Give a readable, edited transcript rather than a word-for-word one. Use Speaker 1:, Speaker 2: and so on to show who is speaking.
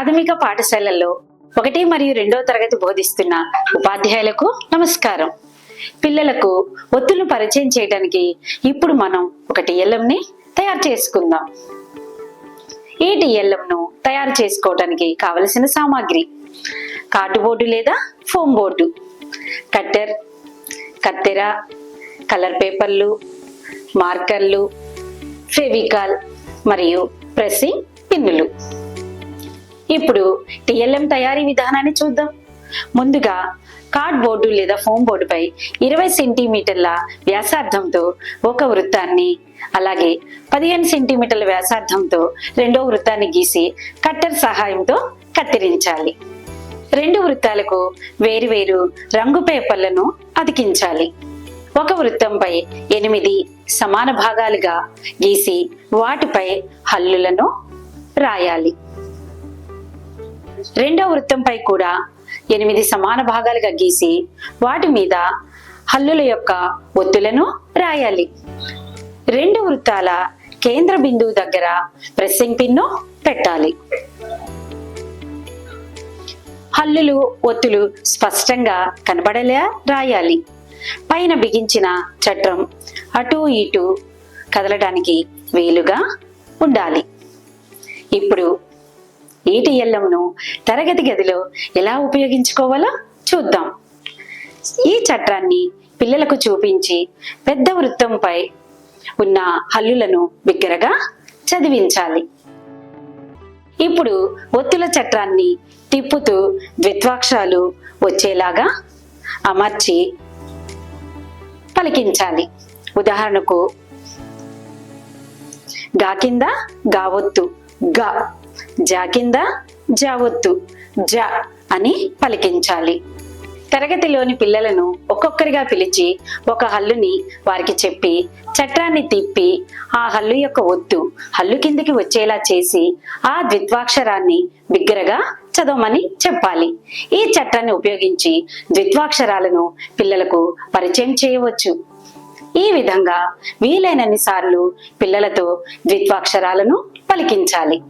Speaker 1: ప్రాథమిక పాఠశాలల్లో 1 మరియు 2వ తరగతి బోధిస్తున్న ఉపాధ్యాయులకు నమస్కారం. పిల్లలకు ఒత్తులను పరిచయం చేయడానికి ఇప్పుడు మనం ఒక టిఎల్ఎంని తయారు చేసుకుందాం. ఈ టిఎల్ఎంను తయారు చేసుకోవడానికి కావలసిన సామాగ్రి: కార్డుబోర్డు లేదా ఫోమ్ బోర్డు, కట్టర్, కత్తెర, కలర్ పేపర్లు, మార్కర్లు, ఫెవికాల్ మరియు ప్రెస్సింగ్ పిన్నులు. ఇప్పుడు టిఎల్ఎం తయారీ విధానాన్ని చూద్దాం. ముందుగా కార్డ్బోర్డు లేదా ఫోమ్ బోర్డుపై 20 సెంటీమీటర్ల వ్యాసార్థంతో ఒక వృత్తాన్ని, అలాగే 15 సెంటీమీటర్ల వ్యాసార్థంతో రెండో వృత్తాన్ని గీసి కట్టర్ సహాయంతో కత్తిరించాలి. 2 వృత్తాలకు వేరువేరు రంగు పేపర్లను అతికించాలి. ఒక వృత్తంపై 8 సమాన భాగాలుగా గీసి వాటిపై హల్లులను రాయాలి. రెండో వృత్తంపై కూడా 8 సమాన భాగాలుగా గీసి వాటి మీద హల్లుల యొక్క ఒత్తులను రాయాలి. 2 వృత్తాల కేంద్ర బిందువు దగ్గర ప్రెస్సింగ్ పిన్ను పెట్టాలి. హల్లులు, ఒత్తులు స్పష్టంగా కనబడేలా రాయాలి. పైన బిగించిన చట్రం అటు ఇటు కదలడానికి వీలుగా ఉండాలి. ఇప్పుడు ఈ టిఎల్ఎంను తరగతి గదిలో ఎలా ఉపయోగించుకోవాలో చూద్దాం. ఈ చట్రాన్ని పిల్లలకు చూపించి పెద్ద వృత్తంపై ఉన్న హల్లులను బిగ్గరగా చదివించాలి. ఇప్పుడు ఒత్తుల చట్రాన్ని తిప్పుతూ ద్విత్వాక్షరాలు వచ్చేలాగా అమర్చి పలికించాలి. ఉదాహరణకు గా కింద గావొత్తు గా, జా కింద జావొత్తు జా అని పలికించాలి. తరగతిలోని పిల్లలను ఒక్కొక్కరిగా పిలిచి ఒక హల్లుని వారికి చెప్పి చట్రాన్ని తిప్పి ఆ హల్లు యొక్క ఒత్తు హల్లు కిందికి వచ్చేలా చేసి ఆ ద్విత్వాక్షరాన్ని బిగ్గరగా చదవమని చెప్పాలి. ఈ చట్రాన్ని ఉపయోగించి ద్విత్వాక్షరాలను పిల్లలకు పరిచయం చేయవచ్చు. ఈ విధంగా వీలైనన్ని సార్లు పిల్లలతో ద్విత్వాక్షరాలను పలికించాలి.